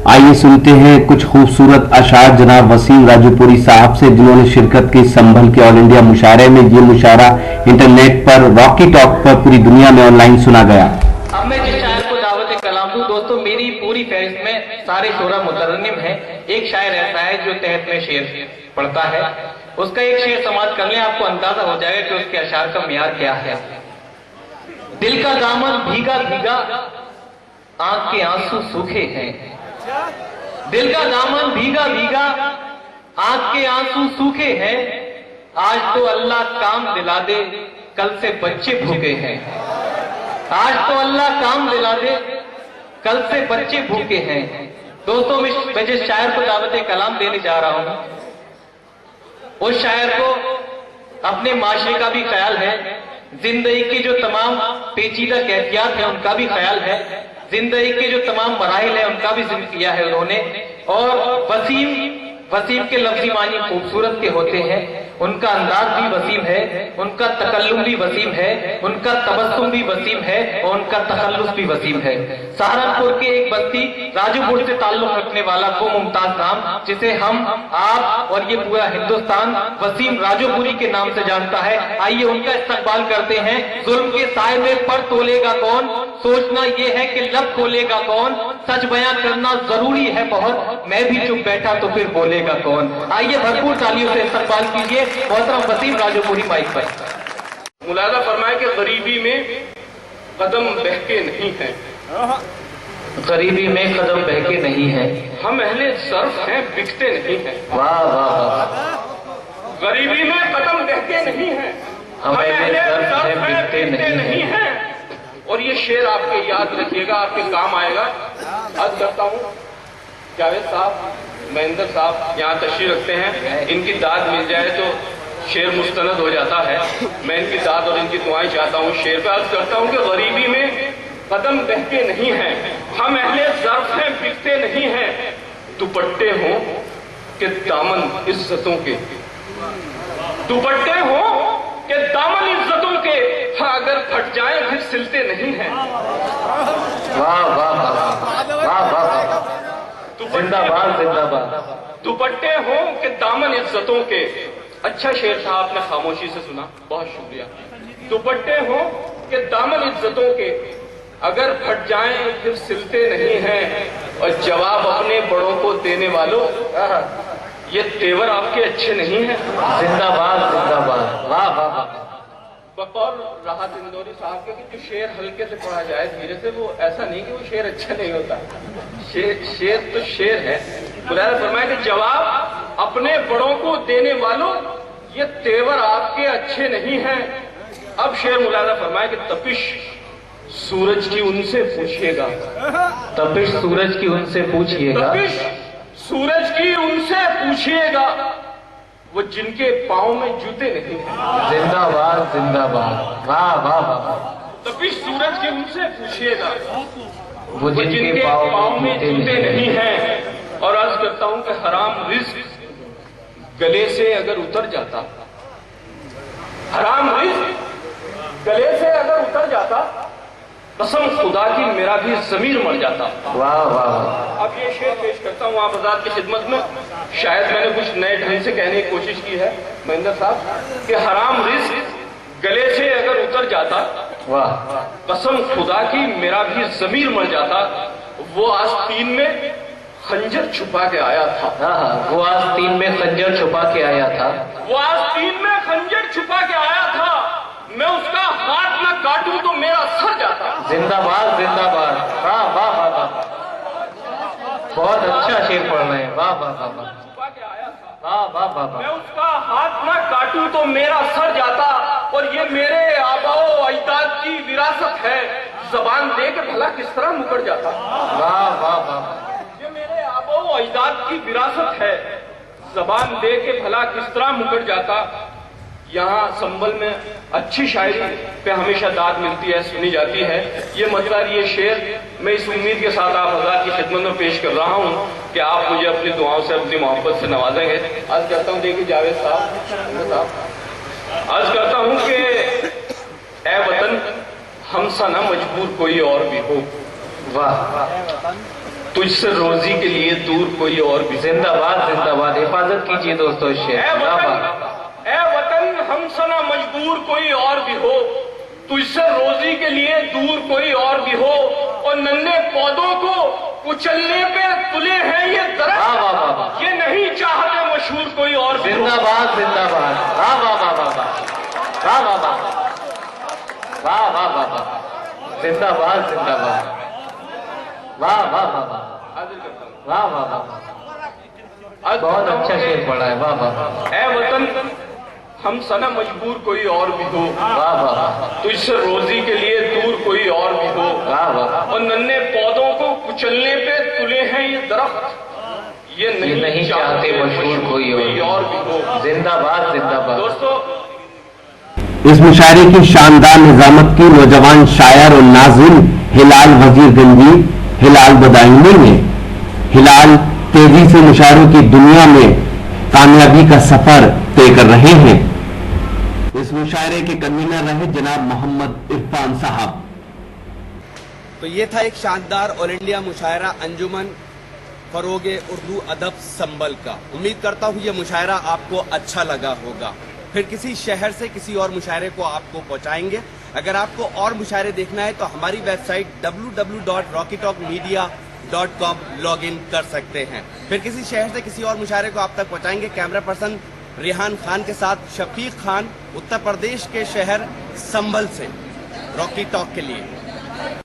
आइए सुनते हैं कुछ खूबसूरत अशार जनाब वसीम राजूपुरी साहब से, जिन्होंने शिरकत की संभल के ऑल इंडिया मुशायरे में। ये मुशायरा इंटरनेट पर रॉकी टॉक पर पूरी दुनिया में ऑनलाइन सुना गया। अब मैं जिस शायर को दावत कलाम दूं, दोस्तों मेरी पूरी फहरिस्त में सारे शोरा मुतरन्निम हैं। एक शायर ऐसा है जो तहत में शेर पढ़ता है, उसका एक शेर समाप्त कर लें, आपको अंदाजा हो जाएगा कि उसके अशार का मियार क्या है। दिल का दामन भीगा भीगा, आंख के आंसू सूखे हैं। दिल का दामन भीगा भीगा, आंख के आंसू सूखे हैं। आज तो अल्लाह काम दिला दे, कल से बच्चे भूखे हैं। आज तो अल्लाह काम दिला दे, कल से बच्चे भूखे हैं। दोस्तों मैं जिस शायर को दावत कलाम देने जा रहा हूं, उस शायर को अपने माशरे का भी ख्याल है, जिंदगी के जो तमाम पेचीदा कैफियत है उनका भी ख्याल है, जिंदगी के जो तमाम मराहिल है उनका भी जिक्र किया है उन्होंने। और वसीम के लफ्जी मानी खूबसूरत के होते हैं, उनका अंदाज भी वसीम है, उनका तकल्लुम भी वसीम है, उनका तबस्सुम भी वसीम है और उनका तखल्लुस भी वसीम है। सहारनपुर के एक बस्ती राजूपुर से ताल्लुक रखने वाला वो मुमताज नाम, जिसे हम, आप और ये पूरा हिंदुस्तान वसीम राजूपुरी के नाम से जानता है। आइए उनका इस्तकबाल करते हैं। जुल्म के साए में पर तोलेगा कौन, सोचना ये है कि लब खोलेगा कौन, सच बयां करना जरूरी है बहुत, मैं भी चुप बैठा तो फिर बोलेगा कौन। आइए भरपूर तालियों से इस्तकबाल कीजिए मोहतरम वसीम राजूपुरी माइक पर। मुलाजा फरमाए कि गरीबी में कदम बहके नहीं है, गरीबी में कदम बहके नहीं है, हम अहले सर्फ हैं बिकते नहीं हैं। वाह वाह वाह। गरीबी में कदम बहके नहीं है, हम अहले सर्फ हैं बिकते नहीं हैं। और ये शेर आपके याद रखिएगा, आपके काम आएगा। आज करता हूँ जावेद साहब, महेंद्र साहब यहाँ तशरीफ रखते हैं, इनकी दाद मिल जाए तो शेर मुस्तनद हो जाता है। मैं इनकी दाद और इनकी दुआएं चाहता हूँ। शेर पे अर्ज करता हूँ कि गरीबी में कदम बहके नहीं हैं, हम अहले ज़र्फ़ हैं बिकते नहीं हैं। दुपट्टे हों कि दामन इज्जतों के, दुपट्टे हों कि दामन इज्जतों के, हाँ अगर फट जाए फिर सिलते नहीं हैं। वाह वाह वाह वाह वाह। जिंदाबाद जिंदाबाद। दुपट्टे हों कि दामन इज्जतों के। अच्छा शेर था, आपने खामोशी से सुना, बहुत शुक्रिया। दुपट्टे हों कि दामन इज्जतों के, अगर फट जाएं फिर सिलते नहीं हैं। और जवाब अपने बड़ों को देने वालों, ये तेवर आपके अच्छे नहीं हैं। जिंदाबाद जिंदाबाद। वाह वाह। बकौल राहत इंदौरी साहब के कि जो शेर हल्के से पढ़ा जाए धीरे से, वो ऐसा नहीं कि वो शेर अच्छा नहीं होता। शेर तो शेर है। मुलाजा फरमाए कि जवाब अपने बड़ों को देने वालों, ये तेवर आपके अच्छे नहीं हैं। अब शेर मुलाजा फरमाए कि तपिश सूरज की उनसे पूछिएगा, तपिश सूरज की उनसे पूछिएगा, तपिश सूरज की उनसे पूछिएगा, वो जिनके पाँव में जूते नहीं हैं। जिंदाबाद जिंदाबाद। वाह वाह वाह। तपिश सूरज की उनसे पूछिएगा, वो जिनके पाँव में जूते नहीं हैं। और अर्ज करता हूं कि हराम रिज्क गले से अगर उतर जाता, हराम रिज्क गले से अगर उतर जाता, कसम खुदा की मेरा भी ज़मीर मर जाता। वाह वाह। अब ये शेर पेश करता हूँ आप आजाद की खिदमत में। शायद मैंने कुछ नए ढंग से कहने की कोशिश की है महेंद्र साहब, कि हराम रिज्क गले से अगर उतर जाता, वाह, कसम खुदा की मेरा भी ज़मीर मर जाता। वो आस्तीन में खंजर छुपा के आया था। वो आस्तीन में खंजर छुपा के आया था, वो आस्तीन में खंजर छुपा के आया था। मैं उसका हाथ न काटूं तो मेरा सर जाता। जिंदाबाद जिंदाबाद। वाह वाह वाह वाह। बहुत अच्छा शेर पढ़ रहे हैं। वाह वाह वाह वाह। छुपा के आया था, वाह वाह वाह वाह। मैं उसका हाथ न काटूं तो मेरा सर जाता। और ये मेरे आबाओ अजदाद की विरासत है, जबान दे के भला किस तरह मुकर जाता। वाह वाह वाह। ये मेरे आबाओ अजदाद की विरासत है, जबान दे के भला किस तरह मुकर जाता। यहाँ संभल में अच्छी शायरी पे हमेशा दाद मिलती है, सुनी जाती है। ये मतलब ये शेर मैं इस उम्मीद के साथ आप हज़रात की खिदमत में पेश कर रहा हूँ कि आप मुझे अपनी दुआओं से, अपनी मोहब्बत से नवाजेंगे। आज कहता हूँ, देखिए जावेद साहब, आज कहता हूँ कि ए वतन हमसा न मजबूर कोई और भी हो, वाह, तुझसे रोजी के लिए दूर कोई और भी। जिंदाबाद जिंदाबाद, हिफाजत कीजिए दोस्तों शेर। ए वतन हम सना मजबूर कोई और भी हो, तुझसे रोजी के लिए दूर कोई और भी हो, और नन्हे पौधों को कुचलने पे तुले हैं ये दरख्त, ये नहीं चाहते मशहूर कोई और भी हो। जिंदाबाद जिंदाबाद, वाह वाह वाह वाह वाह वाह वाह वाह वाह वाह वाह, जिंदाबाद जिंदाबाद, वाह वाह वाह वाह वाह वाह वाह, बहुत अच्छा शेर पढ़ा है, वाह वाह। ए वतन हम सना मजबूर कोई और भी हो, वाह वाह, तुझसे रोजी के लिए दूर कोई और भी हो, वाह वाह, और नन्हे पौधों को कुचलने पे तुले हैं ये दरख्त, ये नहीं चाहते मशहूर कोई और भी हो। जिंदाबाद जिंदाबाद। दोस्तों, इस मुशायरे की शानदार निजामत की नौजवान शायर और नाज़िम हिलाल वजीरगंजी, हिलाल बदायूनी ने हिलाल तेजी से मुशायरों की दुनिया में कामयाबी का सफर तय कर रहे हैं। इस मुशायरे के कन्वीनर रहे जनाब मोहम्मद इरफान साहब। तो ये था एक शानदार ऑल इंडिया मुशायरा अंजुमन फरोगे उर्दू अदब संबल का। उम्मीद करता हूँ ये मुशायरा आपको अच्छा लगा होगा। फिर किसी शहर से किसी और मुशायरे को आपको पहुंचाएंगे। अगर आपको और मुशायरे देखना है तो हमारी वेबसाइट www.rockytalkmedia.com लॉग इन कर सकते हैं। फिर किसी शहर से किसी और मुशायरे को आप तक पहुंचाएंगे। कैमरा पर्सन रिहान खान के साथ शफीक खान, उत्तर प्रदेश के शहर संभल से रॉकी टॉक के लिए।